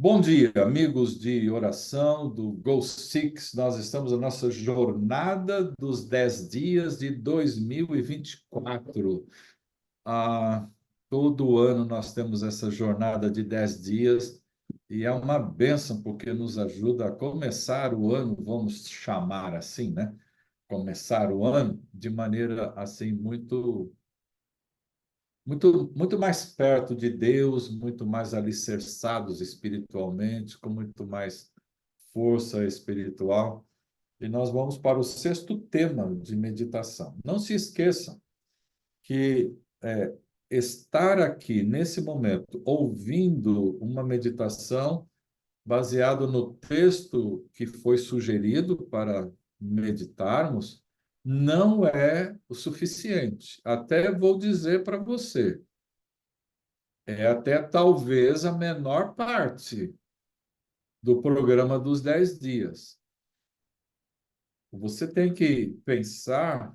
Bom dia, amigos de oração do Go Six. Nós estamos na nossa jornada dos 10 dias de 2024. Ah, todo ano nós temos essa jornada de 10 dias e é uma bênção porque nos ajuda a começar o ano, vamos chamar assim, né? Começar o ano de maneira assim muito mais perto de Deus, muito mais alicerçados espiritualmente, com muito mais força espiritual. E nós vamos para o sexto tema de meditação. Não se esqueçam que estar aqui nesse momento, ouvindo uma meditação baseado no texto que foi sugerido para meditarmos, não é o suficiente. Até vou dizer para você, é até talvez a menor parte do programa dos 10 dias. Você tem que pensar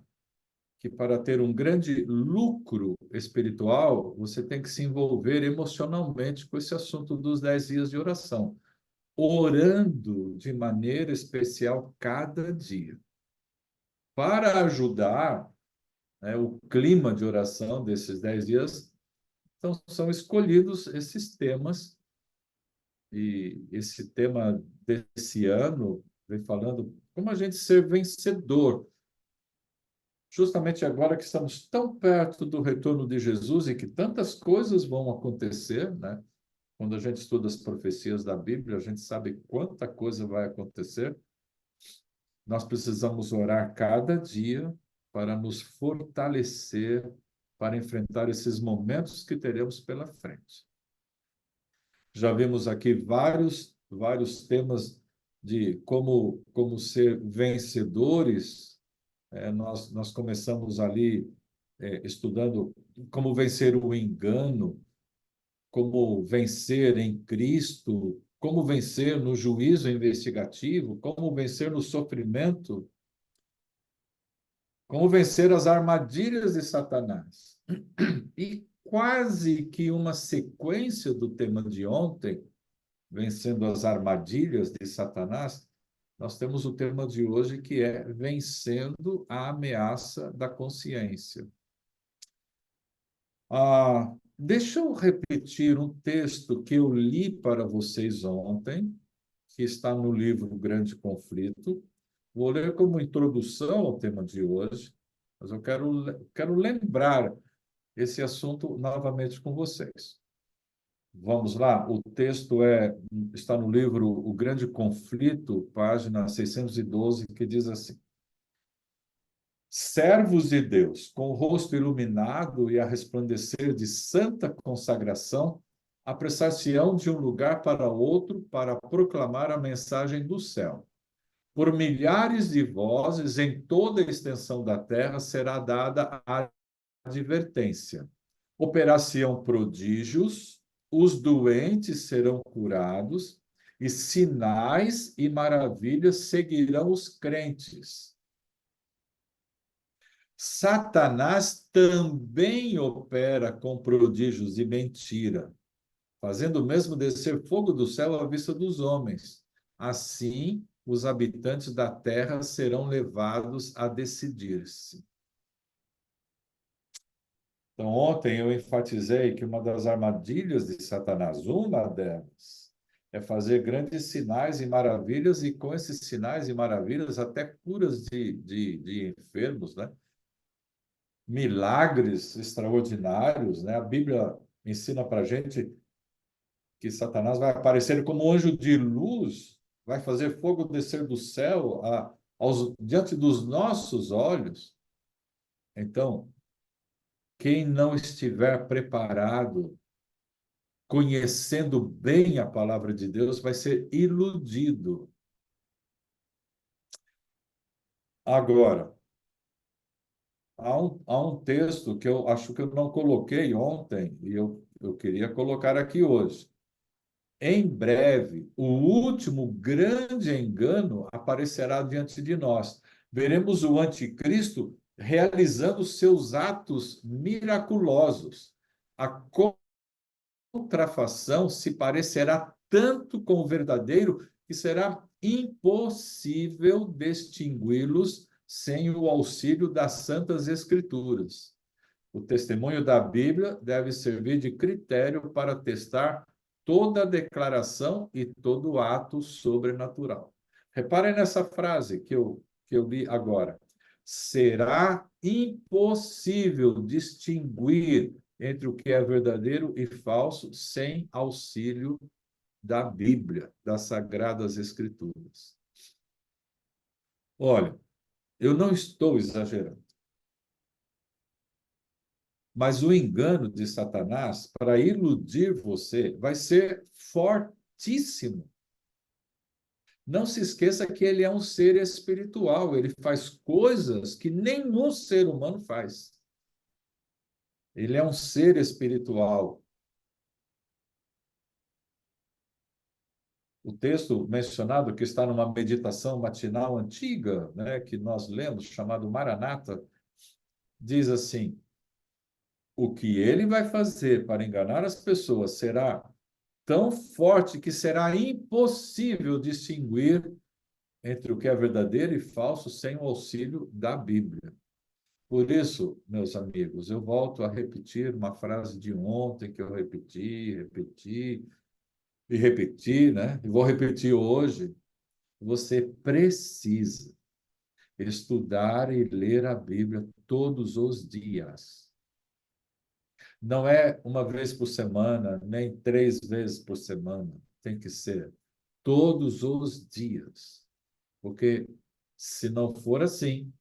que para ter um grande lucro espiritual, você tem que se envolver emocionalmente com esse assunto dos 10 dias de oração, orando de maneira especial cada dia. Para ajudar, né, o clima de oração desses 10 dias, então, são escolhidos esses temas. E esse tema desse ano vem falando como a gente ser vencedor. Justamente agora que estamos tão perto do retorno de Jesus e que tantas coisas vão acontecer, né? Quando a gente estuda as profecias da Bíblia, a gente sabe quanta coisa vai acontecer. Nós precisamos orar cada dia para nos fortalecer, para enfrentar esses momentos que teremos pela frente. Já vimos aqui vários temas de como ser vencedores. Nós começamos ali estudando como vencer o engano, como vencer em Cristo, como vencer no juízo investigativo, como vencer no sofrimento, como vencer as armadilhas de Satanás. E quase que uma sequência do tema de ontem, vencendo as armadilhas de Satanás, nós temos o tema de hoje que é vencendo a ameaça da consciência. Deixa eu repetir um texto que eu li para vocês ontem, que está no livro Grande Conflito. Vou ler como introdução ao tema de hoje, mas eu quero lembrar esse assunto novamente com vocês. Vamos lá, o texto está no livro O Grande Conflito, página 612, que diz assim: servos de Deus, com o rosto iluminado e a resplandecer de santa consagração, apressar-se-ão de um lugar para outro para proclamar a mensagem do céu. Por milhares de vozes em toda a extensão da terra será dada a advertência. Operar-se-ão prodígios, os doentes serão curados, e sinais e maravilhas seguirão os crentes. Satanás também opera com prodígios de mentira, fazendo mesmo descer fogo do céu à vista dos homens. Assim, os habitantes da terra serão levados a decidir-se. Então, ontem eu enfatizei que uma das armadilhas de Satanás, uma delas, é fazer grandes sinais e maravilhas, e com esses sinais e maravilhas, até curas de enfermos, né? Milagres extraordinários, né? A Bíblia ensina para a gente que Satanás vai aparecer como um anjo de luz, vai fazer fogo descer do céu diante dos nossos olhos. Então, quem não estiver preparado, conhecendo bem a palavra de Deus, vai ser iludido. Agora, há um texto que eu acho que eu não coloquei ontem, e eu queria colocar aqui hoje. Em breve, o último grande engano aparecerá diante de nós. Veremos o anticristo realizando seus atos miraculosos. A contrafação se parecerá tanto com o verdadeiro que será impossível distingui-los sem o auxílio das Santas Escrituras. O testemunho da Bíblia deve servir de critério para testar toda declaração e todo ato sobrenatural. Reparem nessa frase que eu li agora. Será impossível distinguir entre o que é verdadeiro e falso sem auxílio da Bíblia, das Sagradas Escrituras. Olha, eu não estou exagerando. Mas o engano de Satanás, para iludir você, vai ser fortíssimo. Não se esqueça que ele é um ser espiritual, ele faz coisas que nenhum ser humano faz. Ele é um ser espiritual. O texto mencionado, que está numa meditação matinal antiga, né, que nós lemos, chamado Maranata, diz assim: o que ele vai fazer para enganar as pessoas será tão forte que será impossível distinguir entre o que é verdadeiro e falso sem o auxílio da Bíblia. Por isso, meus amigos, eu volto a repetir uma frase de ontem que eu repeti e repeti, né? E vou repetir hoje. Você precisa estudar e ler a Bíblia todos os dias. Não é uma vez por semana, nem 3 vezes por semana. Tem que ser todos os dias. Porque, se não for assim,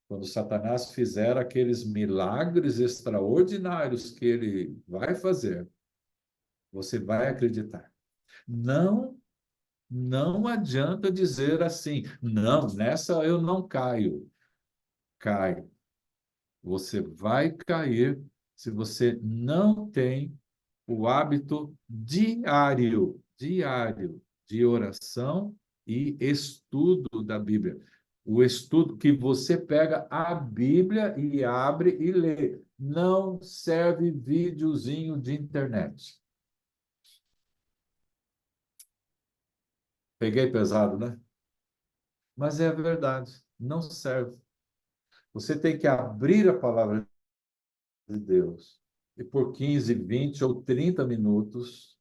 quando Satanás fizer aqueles milagres extraordinários que ele vai fazer, você vai acreditar. Não adianta dizer assim, não, nessa eu não caio. Cai. Você vai cair se você não tem o hábito diário de oração e estudo da Bíblia. O estudo que você pega a Bíblia e abre e lê. Não serve videozinho de internet. Peguei pesado, né? Mas é a verdade. Não serve. Você tem que abrir a palavra de Deus e por 15, 20 ou 30 minutos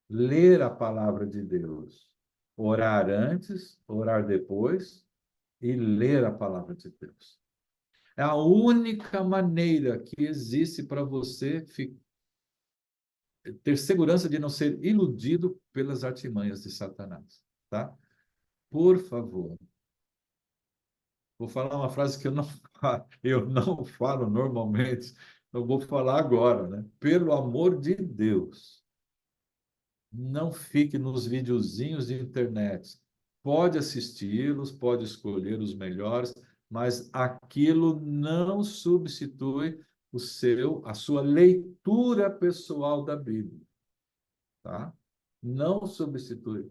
ler a palavra de Deus. Orar antes, orar depois e ler a palavra de Deus. É a única maneira que existe para você ter segurança de não ser iludido pelas artimanhas de Satanás, tá? Por favor. Vou falar uma frase que eu não falo normalmente, eu vou falar agora, né? Pelo amor de Deus, não fique nos videozinhos de internet. Pode assisti-los, pode escolher os melhores, mas aquilo não substitui a sua leitura pessoal da Bíblia, tá? Não substitui.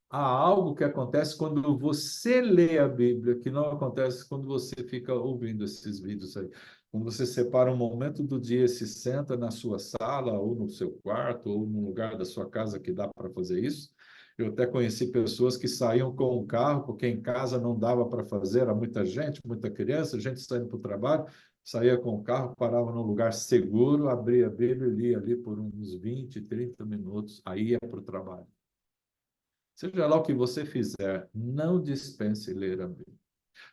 Há algo que acontece quando você lê a Bíblia, que não acontece quando você fica ouvindo esses vídeos aí. Quando você separa um momento do dia e se senta na sua sala, ou no seu quarto, ou no lugar da sua casa que dá para fazer isso. Eu até conheci pessoas que saíam com o carro, porque em casa não dava para fazer, era muita gente, muita criança, gente saindo para o trabalho, saía com o carro, parava num lugar seguro, abria a Bíblia e lia ali por uns 20, 30 minutos, aí ia para o trabalho. Seja lá o que você fizer, não dispense ler a Bíblia.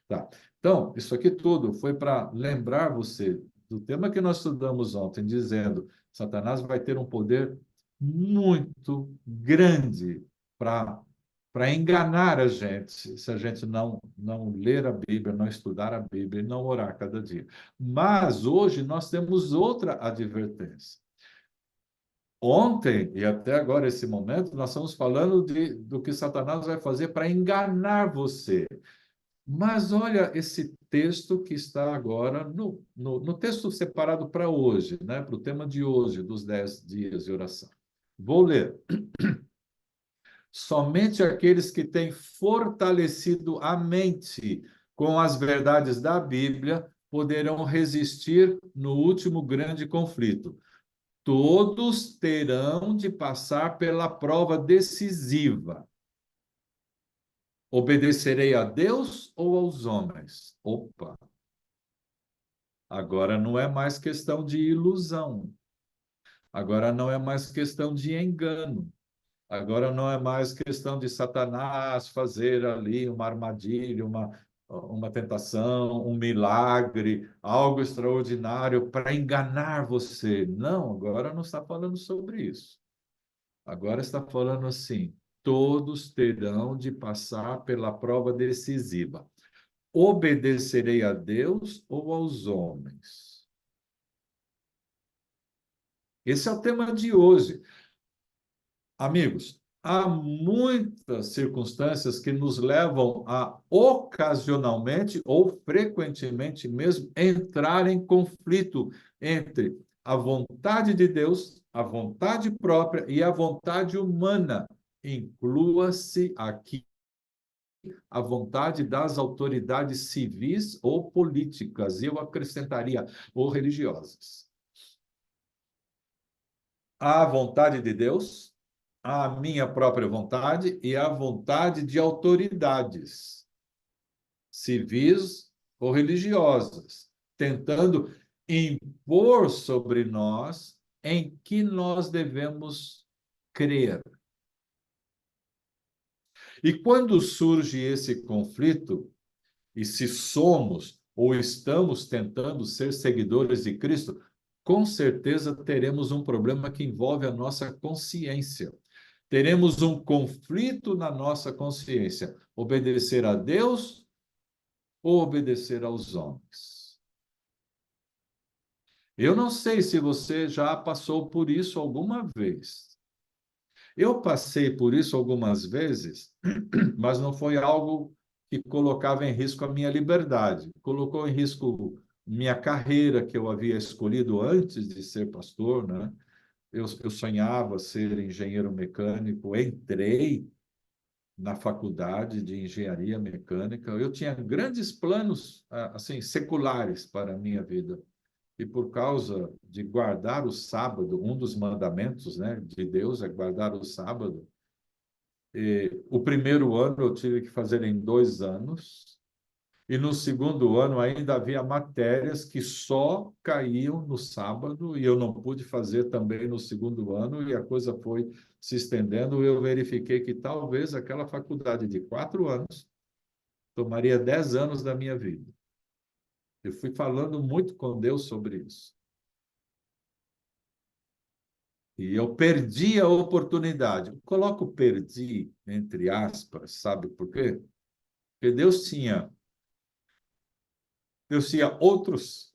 Tá. Então, isso aqui tudo foi para lembrar você do tema que nós estudamos ontem, dizendo Satanás vai ter um poder muito grande para enganar a gente, se a gente não ler a Bíblia, não estudar a Bíblia e não orar cada dia. Mas hoje nós temos outra advertência. Ontem e até agora, esse momento, nós estamos falando do que Satanás vai fazer para enganar você. Mas olha esse texto que está agora no texto separado para hoje, né? Para o tema de hoje, dos 10 dias de oração. Vou ler. Somente aqueles que têm fortalecido a mente com as verdades da Bíblia poderão resistir no último grande conflito. todos terão de passar pela prova decisiva. Obedecerei a Deus ou aos homens? Opa! Agora não é mais questão de ilusão. Agora não é mais questão de engano. Agora não é mais questão de Satanás fazer ali uma armadilha, uma tentação, um milagre, algo extraordinário para enganar você. Não, agora não está falando sobre isso. Agora está falando assim: todos terão de passar pela prova decisiva. Obedecerei a Deus ou aos homens? Esse é o tema de hoje. Amigos, há muitas circunstâncias que nos levam a, ocasionalmente ou frequentemente mesmo, entrar em conflito entre a vontade de Deus, a vontade própria e a vontade humana. Inclua-se aqui a vontade das autoridades civis ou políticas, e eu acrescentaria, ou religiosas. A vontade de Deus, a minha própria vontade e a vontade de autoridades civis ou religiosas, tentando impor sobre nós em que nós devemos crer. E quando surge esse conflito, e se somos ou estamos tentando ser seguidores de Cristo, com certeza teremos um problema que envolve a nossa consciência. Teremos um conflito na nossa consciência: obedecer a Deus ou obedecer aos homens. Eu não sei se você já passou por isso alguma vez. Eu passei por isso algumas vezes, mas não foi algo que colocava em risco a minha liberdade. Colocou em risco minha carreira, que eu havia escolhido antes de ser pastor, né? Eu sonhava ser engenheiro mecânico, entrei na faculdade de engenharia mecânica. Eu tinha grandes planos, assim, seculares para a minha vida. E por causa de guardar o sábado, um dos mandamentos, né, de Deus é guardar o sábado. E o primeiro ano eu tive que fazer em 2 anos, e no segundo ano ainda havia matérias que só caíam no sábado, e eu não pude fazer também no segundo ano, e a coisa foi se estendendo. Eu verifiquei que talvez aquela faculdade de 4 anos tomaria 10 anos da minha vida. Eu fui falando muito com Deus sobre isso. E eu perdi a oportunidade. Coloco perdi entre aspas, sabe por quê? Porque Deus tinha outros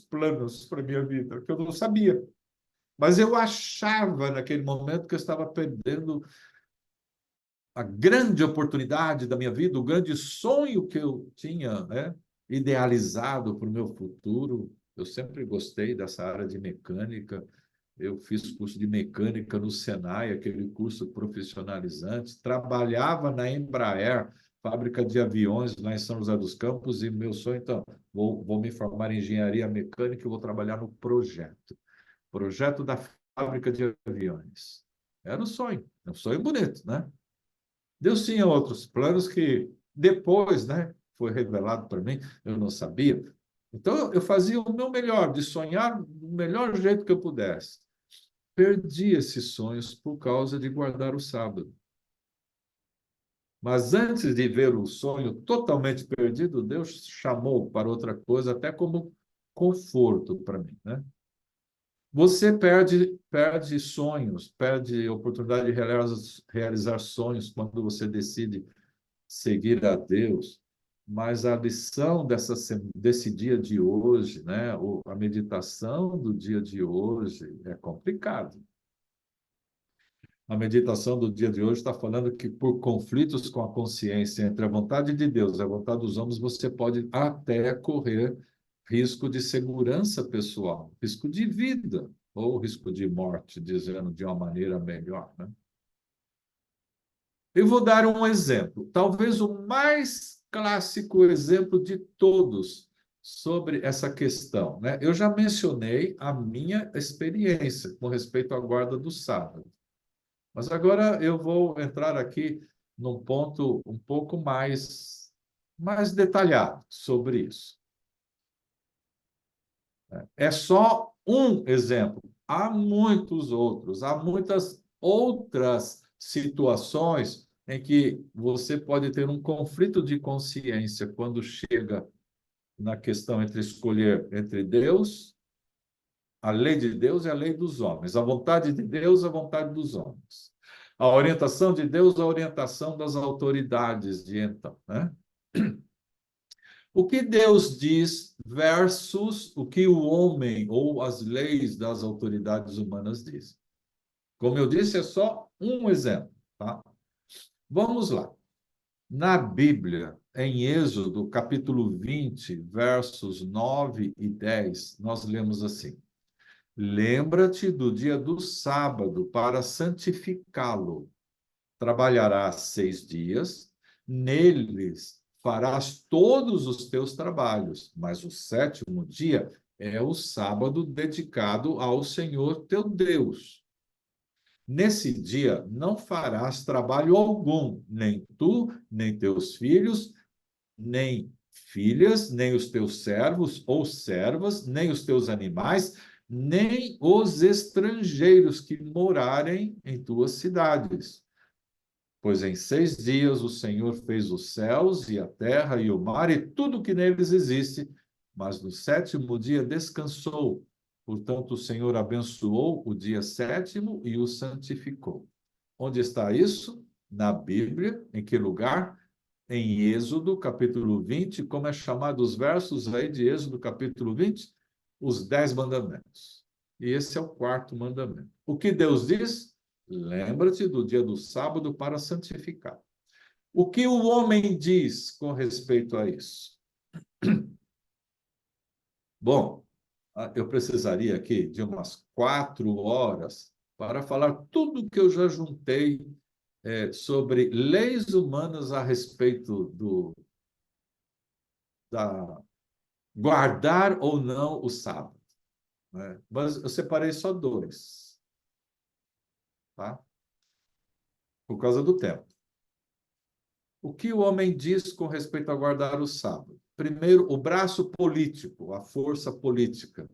planos para a minha vida, que eu não sabia. Mas eu achava naquele momento que eu estava perdendo a grande oportunidade da minha vida, o grande sonho que eu tinha, né, idealizado para o meu futuro. Eu sempre gostei dessa área de mecânica. Eu fiz curso de mecânica no Senai, aquele curso profissionalizante. Trabalhava na Embraer, fábrica de aviões lá em São José dos Campos, e meu sonho, então, vou me formar em engenharia mecânica e vou trabalhar no projeto da fábrica de aviões. Era um sonho bonito, né? Deus tinha outros planos que depois, né, foi revelado para mim, eu não sabia. Então, eu fazia o meu melhor, de sonhar do melhor jeito que eu pudesse. Perdi esses sonhos por causa de guardar o sábado. Mas antes de ver o sonho totalmente perdido, Deus chamou para outra coisa, até como conforto para mim, né? Você perde sonhos, perde oportunidade de realizar sonhos quando você decide seguir a Deus. Mas a lição desse dia de hoje, né? A meditação do dia de hoje é complicado. A meditação do dia de hoje está falando que, por conflitos com a consciência entre a vontade de Deus e a vontade dos homens, você pode até correr risco de segurança pessoal, risco de vida, ou risco de morte, dizendo de uma maneira melhor, né? Eu vou dar um exemplo, talvez o mais clássico exemplo de todos sobre essa questão, né? Eu já mencionei a minha experiência com respeito à guarda do sábado, mas agora eu vou entrar aqui num ponto um pouco mais detalhado sobre isso. É só um exemplo. Há muitos outros, há muitas outras situações em que você pode ter um conflito de consciência quando chega na questão entre escolher entre Deus, a lei de Deus e a lei dos homens, a vontade de Deus, a vontade dos homens. A orientação de Deus, a orientação das autoridades de então, né? O que Deus diz versus o que o homem ou as leis das autoridades humanas dizem. Como eu disse, é só um exemplo, tá? Vamos lá. Na Bíblia, em Êxodo, capítulo 20, versos 9 e 10, nós lemos assim: Lembra-te do dia do sábado para santificá-lo. Trabalharás 6 dias, neles farás todos os teus trabalhos, mas o sétimo dia é o sábado dedicado ao Senhor teu Deus. Nesse dia não farás trabalho algum, nem tu, nem teus filhos, nem filhas, nem os teus servos ou servas, nem os teus animais, nem os estrangeiros que morarem em tuas cidades. Pois em 6 dias o Senhor fez os céus e a terra e o mar e tudo que neles existe, mas no sétimo dia descansou. Portanto, o Senhor abençoou o dia sétimo e o santificou. Onde está isso? Na Bíblia. Em que lugar? Em Êxodo, capítulo 20. Como é chamado os versos aí de Êxodo, capítulo 20? Os 10 mandamentos. E esse é o quarto mandamento. O que Deus diz? Lembra-te do dia do sábado para santificar. O que o homem diz com respeito a isso? Bom, eu precisaria aqui de umas 4 horas para falar tudo que eu já juntei sobre leis humanas a respeito da guardar ou não o sábado, né? Mas eu separei só 2, tá? Por causa do tempo. O que o homem diz com respeito a guardar o sábado? Primeiro, o braço político, a força política.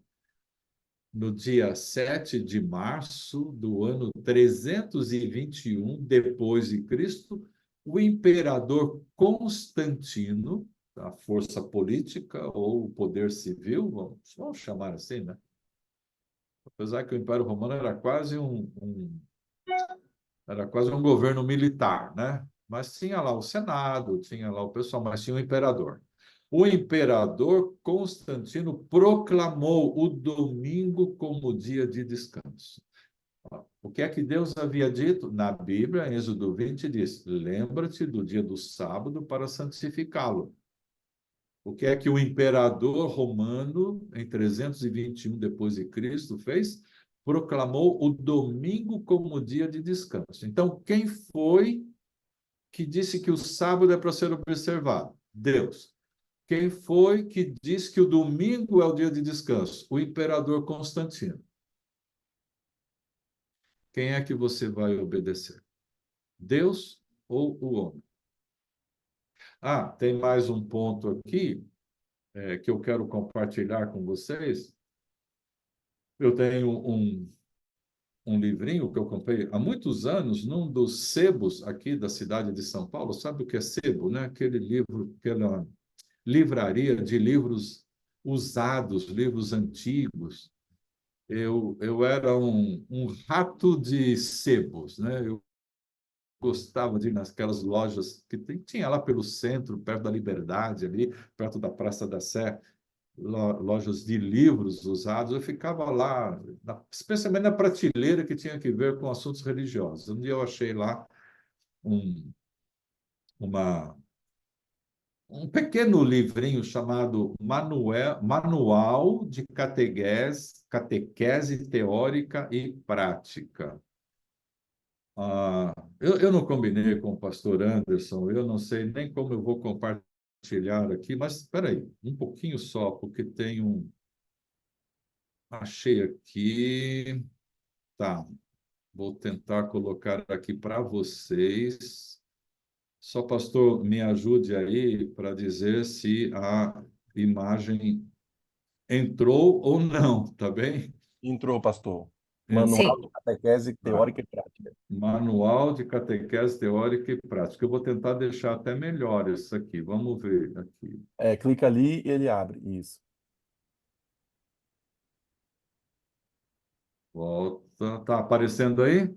No dia 7 de março do ano 321 depois de Cristo, o imperador Constantino, a força política ou o poder civil, vamos chamar assim, né? Apesar que o Império Romano era quase um governo militar, né? Mas tinha lá o Senado, tinha lá o pessoal, mas tinha o imperador. O imperador Constantino proclamou o domingo como dia de descanso. O que é que Deus havia dito? Na Bíblia, em Êxodo 20, diz: Lembra-te do dia do sábado para santificá-lo. O que é que o imperador romano, em 321 depois de Cristo, fez? Proclamou o domingo como dia de descanso. Então, quem foi que disse que o sábado é para ser observado? Deus. Quem foi que disse que o domingo é o dia de descanso? O imperador Constantino. Quem é que você vai obedecer? Deus ou o homem? Ah, tem mais um ponto aqui que eu quero compartilhar com vocês. Eu tenho um livrinho que eu comprei há muitos anos num dos sebos aqui da cidade de São Paulo. Sabe o que é sebo, né? Aquele livro, aquela livraria de livros usados, livros antigos. Eu era um rato de sebos, né? Eu gostava de ir naquelas lojas que tinha lá pelo centro, perto da Liberdade, ali, perto da Praça da Sé, lojas de livros usados. Eu ficava lá, especialmente na prateleira que tinha que ver com assuntos religiosos. Um dia eu achei lá um, uma, um pequeno livrinho chamado Manual de Catequese Teórica e Prática. Eu não combinei com o pastor Anderson, eu não sei nem como eu vou compartilhar compartilhar aqui, mas espera aí, um pouquinho só, porque tem um... Achei aqui. Tá, vou tentar colocar aqui para vocês. Só, pastor, me ajude aí para dizer se a imagem entrou ou não, tá bem? Entrou, pastor. Manual Entrou. de Catequese Tá. Teórica e Prática. Manual de Catequese Teórica e Prática. Eu vou tentar deixar até melhor isso aqui. Vamos ver aqui. Clica ali e ele abre. Isso. Volta. Tá aparecendo aí?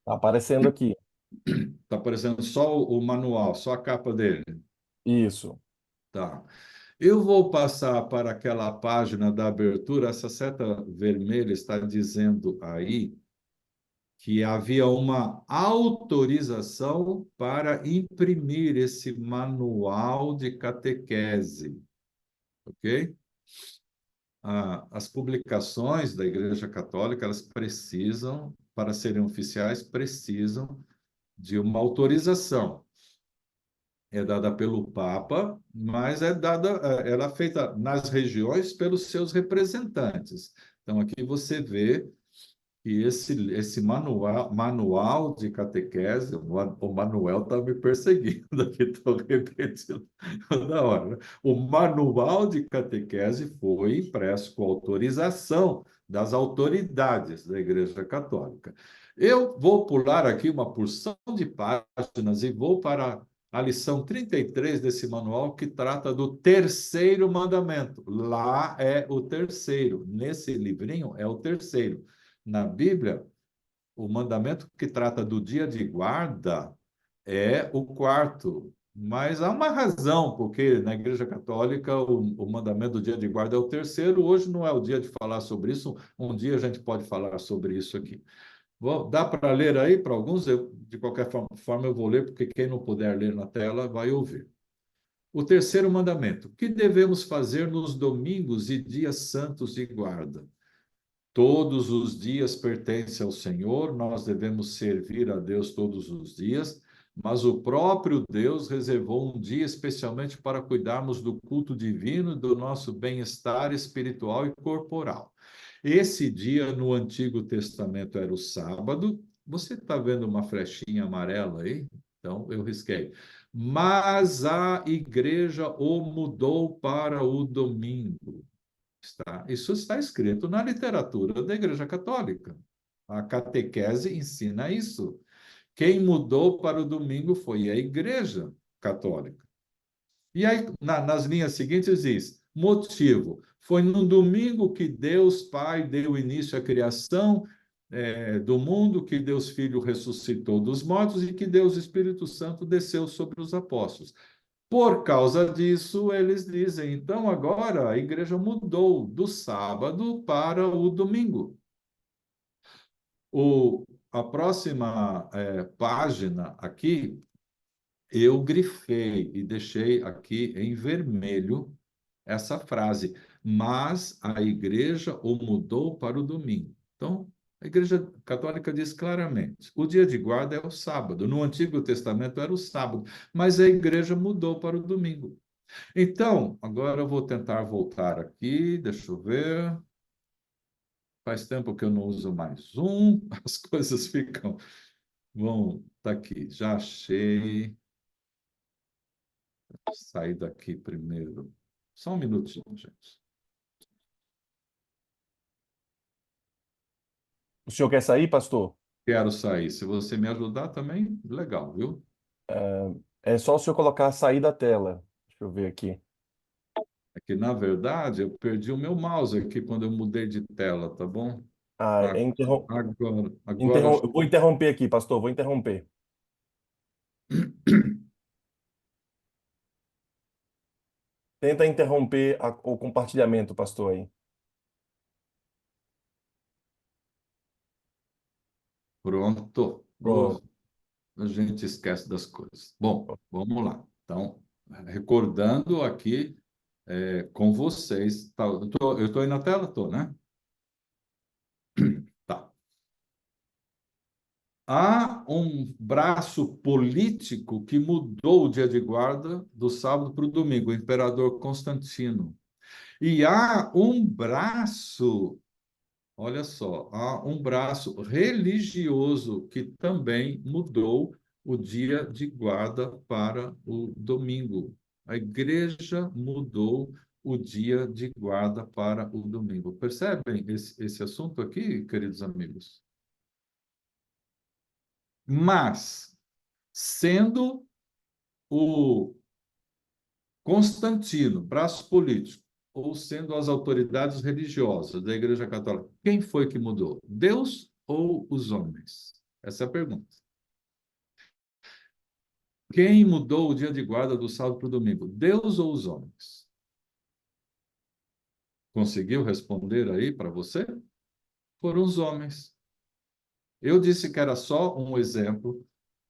Tá aparecendo aqui. Tá aparecendo só o manual, só a capa dele. Isso. Tá. Eu vou passar para aquela página da abertura. Essa seta vermelha está dizendo aí que havia uma autorização para imprimir esse manual de catequese, ok? As publicações da Igreja Católica, elas precisam, para serem oficiais, precisam de uma autorização. É dada pelo Papa, mas ela é feita nas regiões pelos seus representantes. Então, aqui você vê que esse manual de catequese, o Manuel está me perseguindo aqui, estou repetindo toda hora, né? O manual de catequese foi impresso com autorização das autoridades da Igreja Católica. Eu vou pular aqui uma porção de páginas e vou para a lição 33 desse manual, que trata do terceiro mandamento. Lá é o terceiro, nesse livrinho é o terceiro. Na Bíblia, o mandamento que trata do dia de guarda é o quarto. Mas há uma razão, porque na Igreja Católica o mandamento do dia de guarda é o terceiro. Hoje não é o dia de falar sobre isso. Um dia a gente pode falar sobre isso aqui. Dá para ler aí para alguns? De qualquer forma, eu vou ler, porque quem não puder ler na tela vai ouvir. O terceiro mandamento: que devemos fazer nos domingos e dias santos de guarda? Todos os dias pertencem ao Senhor, nós devemos servir a Deus todos os dias, mas o próprio Deus reservou um dia especialmente para cuidarmos do culto divino, do nosso bem-estar espiritual e corporal. Esse dia no Antigo Testamento era o sábado. Você está vendo uma flechinha amarela aí? Então, eu risquei. Mas a igreja o mudou para o domingo. Isso está escrito na literatura da Igreja Católica. A catequese ensina isso. Quem mudou para o domingo foi a Igreja Católica. E aí, nas linhas seguintes, diz: motivo. Foi no domingo que Deus Pai deu início à criação do mundo, que Deus Filho ressuscitou dos mortos e que Deus Espírito Santo desceu sobre os apóstolos. Por causa disso, eles dizem, então agora a igreja mudou do sábado para o domingo. A próxima página aqui, eu grifei e deixei aqui em vermelho essa frase, mas a igreja o mudou para o domingo. Então, a Igreja Católica diz claramente: o dia de guarda é o sábado. No Antigo Testamento era o sábado, mas a igreja mudou para o domingo. Então, agora eu vou tentar voltar aqui, deixa eu ver. Faz tempo que eu não uso mais as coisas ficam. Vão, tá aqui, já achei. Sair daqui primeiro. Só um minutinho, gente. O senhor quer sair, pastor? Quero sair. Se você me ajudar também, legal, viu? É só o senhor colocar sair da tela. Deixa eu ver aqui. É que, na verdade, eu perdi o meu mouse aqui quando eu mudei de tela, tá bom? Ah, Ah, é agora Eu vou interromper aqui, pastor. Vou interromper. Tenta interromper o compartilhamento, pastor, aí. pronto. Pronto. A gente esquece das coisas. Bom, vamos lá. Então, recordando aqui com vocês. Tá, eu tô aí na tela? Tô, né? Tá. há um braço político que mudou o dia de guarda do sábado para o domingo, o imperador Constantino. E há um braço, olha só, há um braço religioso que também mudou o dia de guarda para o domingo. A igreja mudou o dia de guarda para o domingo. Percebem esse assunto aqui, queridos amigos? Mas, sendo o Constantino, braço político, ou sendo as autoridades religiosas da Igreja Católica, quem foi que mudou? Deus ou os homens? Essa é a pergunta. Quem mudou o dia de guarda do sábado para o domingo? Deus ou os homens? Conseguiu responder aí para você? Foram os homens. Eu disse que era só um exemplo.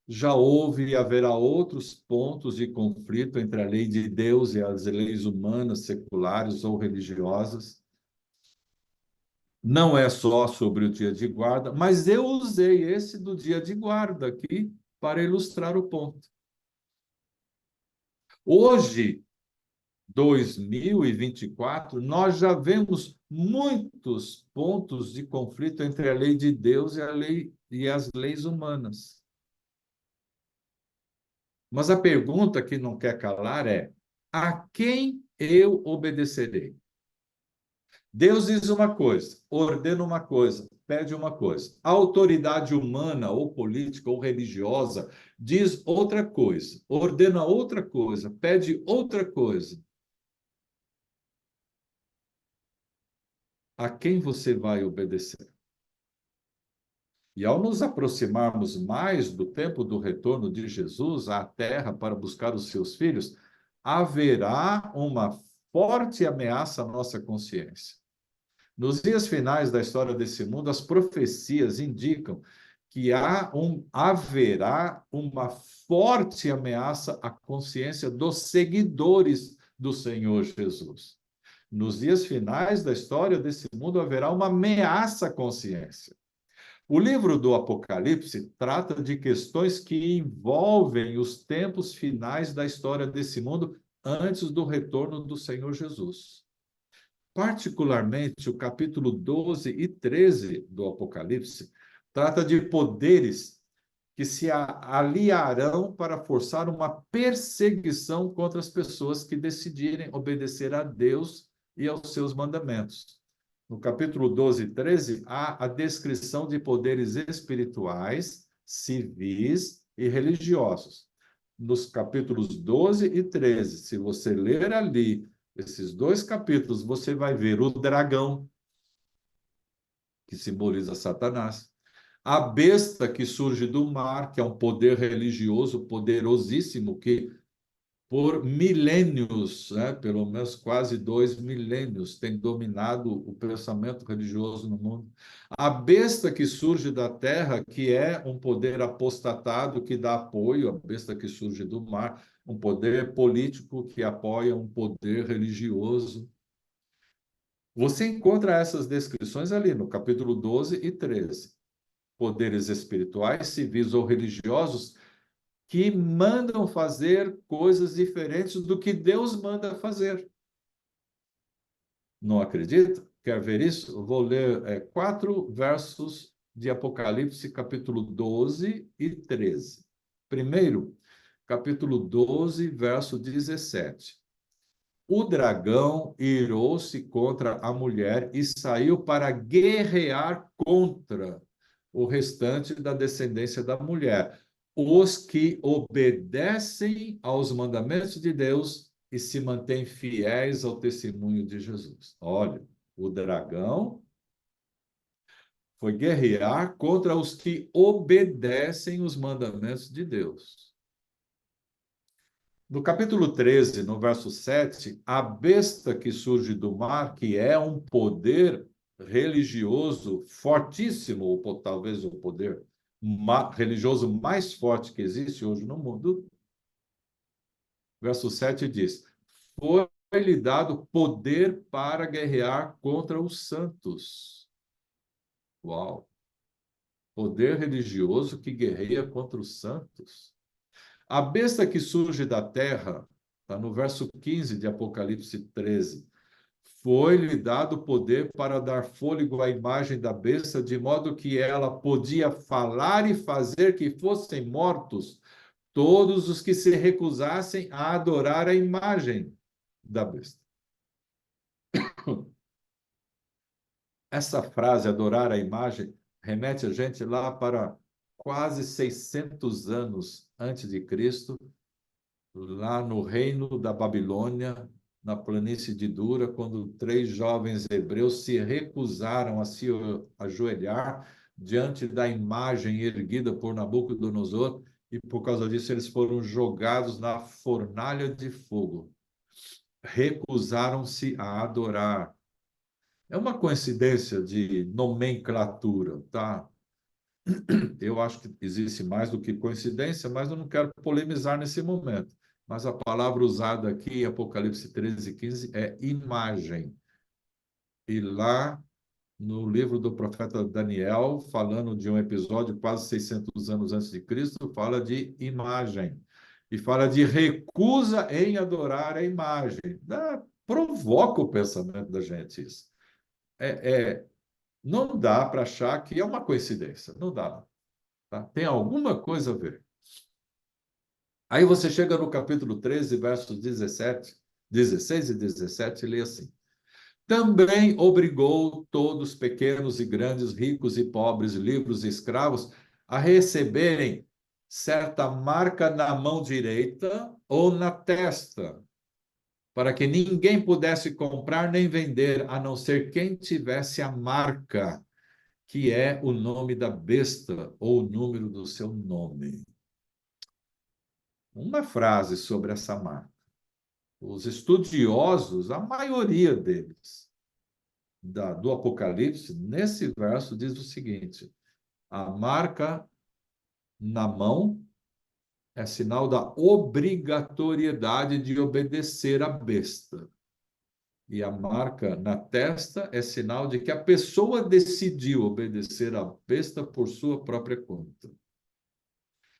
Já houve e haverá outros pontos de conflito entre a lei de Deus e as leis humanas, seculares ou religiosas. Não é só sobre o dia de guarda, mas eu usei esse do dia de guarda aqui para ilustrar o ponto. Hoje, 2024, nós já vemos muitos pontos de conflito entre a lei de Deus e as leis humanas. Mas a pergunta que não quer calar é: a quem eu obedecerei? Deus diz uma coisa, ordena uma coisa, pede uma coisa. A autoridade humana, ou política, ou religiosa, diz outra coisa, ordena outra coisa, pede outra coisa. A quem você vai obedecer? E ao nos aproximarmos mais do tempo do retorno de Jesus à Terra para buscar os seus filhos, haverá uma forte ameaça à nossa consciência. Nos dias finais da história desse mundo, as profecias indicam que haverá uma forte ameaça à consciência dos seguidores do Senhor Jesus. Nos dias finais da história desse mundo, haverá uma ameaça à consciência. O livro do Apocalipse trata de questões que envolvem os tempos finais da história desse mundo antes do retorno do Senhor Jesus. Particularmente, o capítulo 12 e 13 do Apocalipse trata de poderes que se aliarão para forçar uma perseguição contra as pessoas que decidirem obedecer a Deus e aos seus mandamentos. No capítulo 12 e 13, há a descrição de poderes espirituais, civis e religiosos. Nos capítulos 12 e 13, se você ler ali esses dois capítulos, você vai ver o dragão, que simboliza Satanás, a besta que surge do mar, que é um poder religioso poderosíssimo, que por milênios, né, pelo menos quase 2 milênios, tem dominado o pensamento religioso no mundo. A besta que surge da terra, que é um poder apostatado que dá apoio, a besta que surge do mar, um poder político que apoia um poder religioso. Você encontra essas descrições ali no capítulo 12 e 13. Poderes espirituais, civis ou religiosos que mandam fazer coisas diferentes do que Deus manda fazer. Não acredita? Quer ver isso? Eu vou ler 4 versos de Apocalipse, capítulo 12 e 13. Primeiro, capítulo 12, verso 17. O dragão irou-se contra a mulher e saiu para guerrear contra o restante da descendência da mulher, os que obedecem aos mandamentos de Deus e se mantêm fiéis ao testemunho de Jesus. Olha, o dragão foi guerrear contra os que obedecem os mandamentos de Deus. No capítulo 13, no verso 7, a besta que surge do mar, que é um poder religioso fortíssimo, ou talvez o poder religioso mais forte que existe hoje no mundo, verso 7 diz: Foi-lhe dado poder para guerrear contra os santos. Uau! poder religioso que guerreia contra os santos. A besta que surge da terra, está no verso 15 de Apocalipse 13, foi-lhe dado poder para dar fôlego à imagem da besta, de modo que ela podia falar e fazer que fossem mortos todos os que se recusassem a adorar a imagem da besta. Essa frase, adorar a imagem, remete a gente lá para quase 600 anos antes de Cristo, lá no reino da Babilônia, na planície de Dura, quando 3 jovens hebreus se recusaram a se ajoelhar diante da imagem erguida por Nabucodonosor, e por causa disso eles foram jogados na fornalha de fogo. Recusaram-se a adorar. É uma coincidência de nomenclatura, tá? Eu acho que existe mais do que coincidência, mas eu não quero polemizar nesse momento. Mas a palavra usada aqui em Apocalipse 13, 15 é imagem. E lá no livro do profeta Daniel, falando de um episódio quase 600 anos antes de Cristo, fala de imagem. E fala de recusa em adorar a imagem. Provoca o pensamento da gente isso. Não dá para achar que é uma coincidência. Não dá. Tá? Tem alguma coisa a ver. Aí você chega no capítulo 13, versos 16 e 17, e lê assim: Também obrigou todos, pequenos e grandes, ricos e pobres, livres e escravos, a receberem certa marca na mão direita ou na testa, para que ninguém pudesse comprar nem vender, a não ser quem tivesse a marca, que é o nome da besta ou o número do seu nome. Uma frase sobre essa marca. Os estudiosos, a maioria deles, do Apocalipse, nesse verso diz o seguinte: a marca na mão é sinal da obrigatoriedade de obedecer à besta. E a marca na testa é sinal de que a pessoa decidiu obedecer à besta por sua própria conta.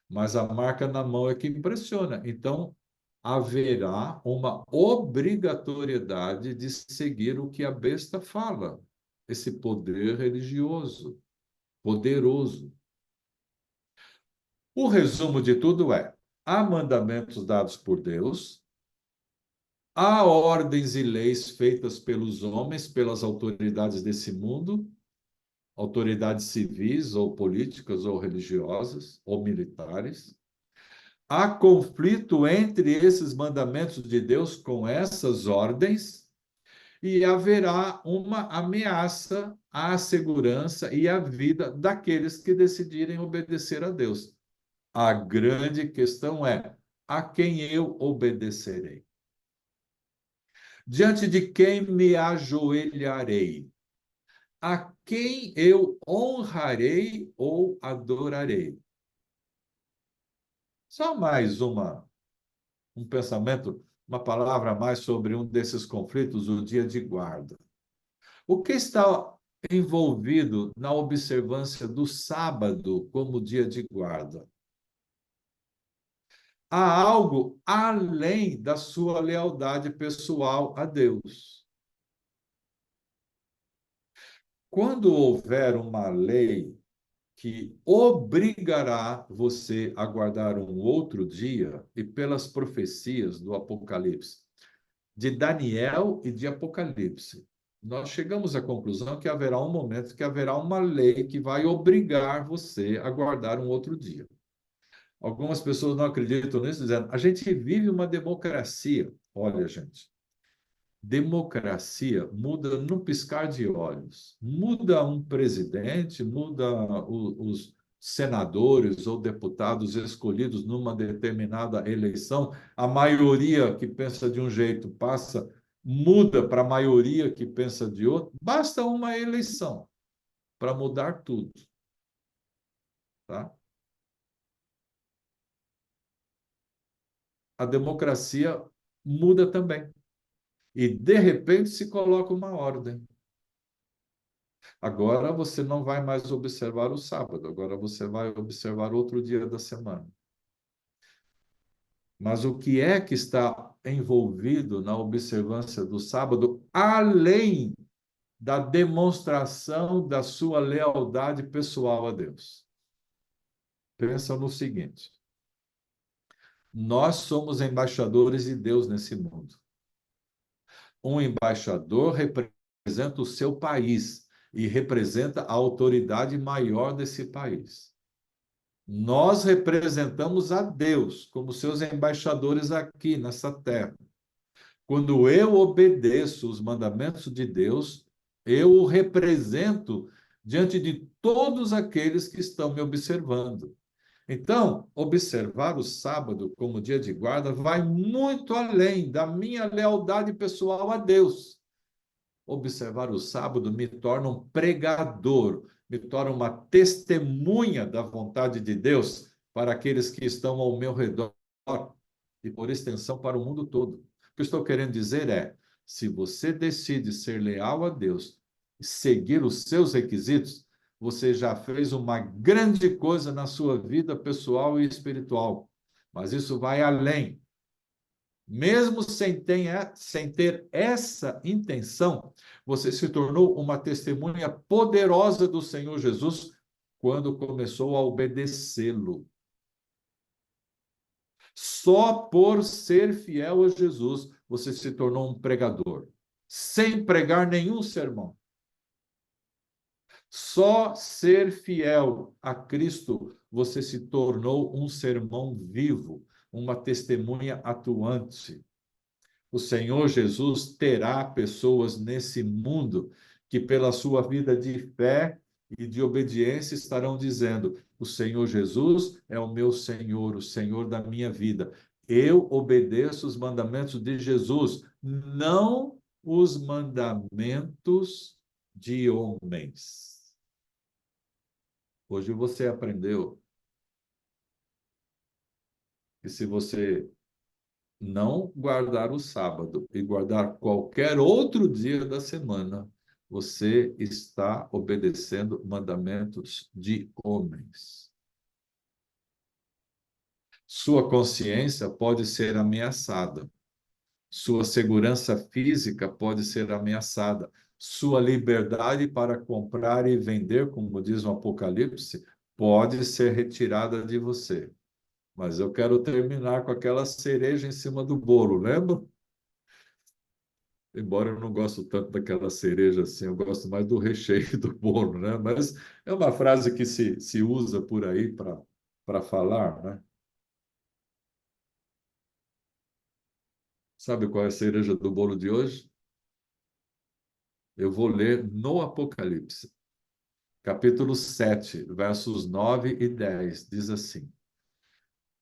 Mas a marca na mão é que impressiona. Então, haverá uma obrigatoriedade de seguir o que a besta fala. Esse poder religioso, poderoso. O resumo de tudo é: há mandamentos dados por Deus, há ordens e leis feitas pelos homens, pelas autoridades desse mundo, autoridades civis ou políticas ou religiosas ou militares. Há conflito entre esses mandamentos de Deus com essas ordens, e haverá uma ameaça à segurança e à vida daqueles que decidirem obedecer a Deus. A grande questão é: a quem eu obedecerei? Diante de quem me ajoelharei? A quem eu honrarei ou adorarei? Só mais um pensamento, uma palavra a mais sobre um desses conflitos, o dia de guarda. O que está envolvido na observância do sábado como dia de guarda? Há algo além da sua lealdade pessoal a Deus. Quando houver uma lei que obrigará você a guardar um outro dia, e pelas profecias do Apocalipse, de Daniel e de Apocalipse, nós chegamos à conclusão que haverá um momento que haverá uma lei que vai obrigar você a guardar um outro dia. Algumas pessoas não acreditam nisso, dizendo: a gente vive uma democracia. Olha, gente, democracia muda no piscar de olhos. Muda um presidente, muda os senadores ou deputados escolhidos numa determinada eleição, a maioria que pensa de um jeito passa, muda para a maioria que pensa de outro. Basta uma eleição para mudar tudo, tá? A democracia muda também. E, de repente, se coloca uma ordem. Agora você não vai mais observar o sábado, agora você vai observar outro dia da semana. Mas o que é que está envolvido na observância do sábado, além da demonstração da sua lealdade pessoal a Deus? Pensa no seguinte: nós somos embaixadores de Deus nesse mundo. Um embaixador representa o seu país e representa a autoridade maior desse país. Nós representamos a Deus como seus embaixadores aqui nessa terra. Quando eu obedeço os mandamentos de Deus, eu o represento diante de todos aqueles que estão me observando. Então, observar o sábado como dia de guarda vai muito além da minha lealdade pessoal a Deus. Observar o sábado me torna um pregador, me torna uma testemunha da vontade de Deus para aqueles que estão ao meu redor e, por extensão, para o mundo todo. O que eu estou querendo dizer é: se você decide ser leal a Deus e seguir os seus requisitos, você já fez uma grande coisa na sua vida pessoal e espiritual. Mas isso vai além. Mesmo sem ter essa intenção, você se tornou uma testemunha poderosa do Senhor Jesus quando começou a obedecê-lo. Só por ser fiel a Jesus, você se tornou um pregador, sem pregar nenhum sermão. Só ser fiel a Cristo, você se tornou um sermão vivo, uma testemunha atuante. O Senhor Jesus terá pessoas nesse mundo que, pela sua vida de fé e de obediência, estarão dizendo: o Senhor Jesus é o meu Senhor, o Senhor da minha vida. Eu obedeço os mandamentos de Jesus, não os mandamentos de homens. Hoje você aprendeu que se você não guardar o sábado e guardar qualquer outro dia da semana, você está obedecendo mandamentos de homens. Sua consciência pode ser ameaçada. Sua segurança física pode ser ameaçada. Sua liberdade para comprar e vender, como diz o Apocalipse, pode ser retirada de você. Mas eu quero terminar com aquela cereja em cima do bolo, lembra? Embora eu não gosto tanto daquela cereja assim, eu gosto mais do recheio do bolo, né? Mas é uma frase que se usa por aí para falar, né? Sabe qual é a cereja do bolo de hoje? Eu vou ler no Apocalipse, capítulo 7, versos 9 e 10. Diz assim: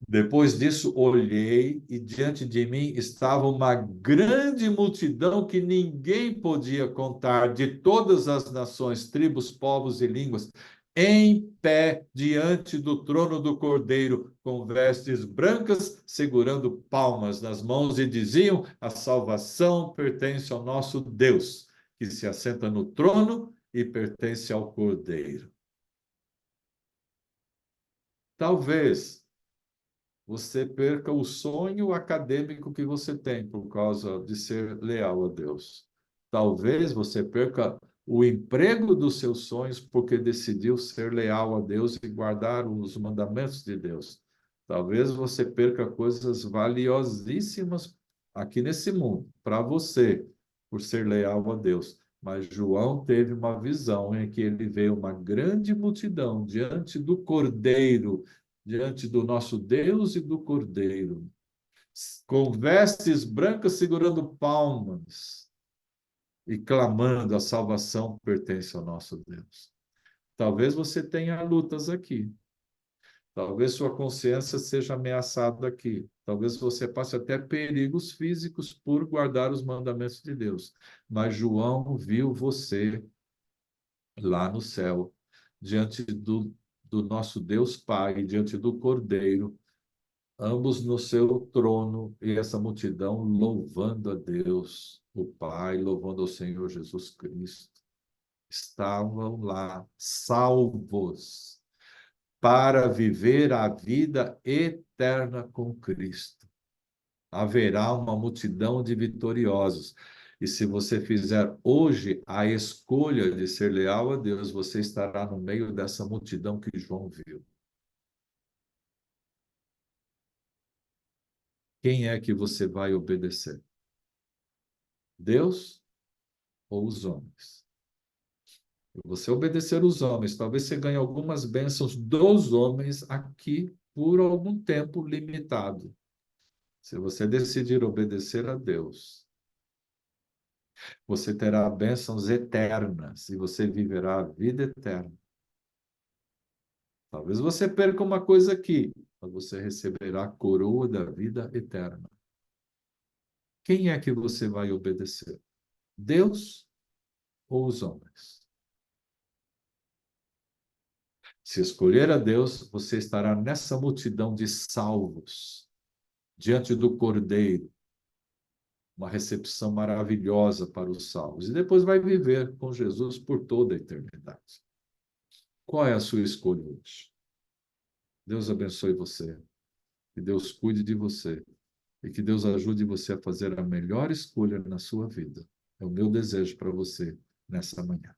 Depois disso, olhei e diante de mim estava uma grande multidão que ninguém podia contar, de todas as nações, tribos, povos e línguas, em pé diante do trono do Cordeiro, com vestes brancas, segurando palmas nas mãos, e diziam: a salvação pertence ao nosso Deus, que se assenta no trono e pertence ao Cordeiro. Talvez você perca o sonho acadêmico que você tem por causa de ser leal a Deus. Talvez você perca o emprego dos seus sonhos porque decidiu ser leal a Deus e guardar os mandamentos de Deus. Talvez você perca coisas valiosíssimas aqui nesse mundo para você por ser leal a Deus. Mas João teve uma visão em que ele vê uma grande multidão diante do Cordeiro, diante do nosso Deus e do Cordeiro, com vestes brancas segurando palmas e clamando: a salvação pertence ao nosso Deus. Talvez você tenha lutas aqui. Talvez sua consciência seja ameaçada aqui. Talvez você passe até perigos físicos por guardar os mandamentos de Deus. Mas João viu você lá no céu, diante do nosso Deus Pai, diante do Cordeiro, ambos no seu trono, e essa multidão louvando a Deus, o Pai, louvando ao Senhor Jesus Cristo. estavam lá, salvos, para viver a vida eterna com Cristo. Haverá uma multidão de vitoriosos. E se você fizer hoje a escolha de ser leal a Deus, você estará no meio dessa multidão que João viu. Quem é que você vai obedecer? Deus ou os homens? Se você obedecer os homens, talvez você ganhe algumas bênçãos dos homens aqui por algum tempo limitado. Se você decidir obedecer a Deus, você terá bênçãos eternas e você viverá a vida eterna. Talvez você perca uma coisa aqui, mas você receberá a coroa da vida eterna. Quem é que você vai obedecer? Deus ou os homens? Se escolher a Deus, você estará nessa multidão de salvos, diante do Cordeiro, uma recepção maravilhosa para os salvos. E depois vai viver com Jesus por toda a eternidade. Qual é a sua escolha hoje? Deus abençoe você, que Deus cuide de você e que Deus ajude você a fazer a melhor escolha na sua vida. É o meu desejo para você nessa manhã.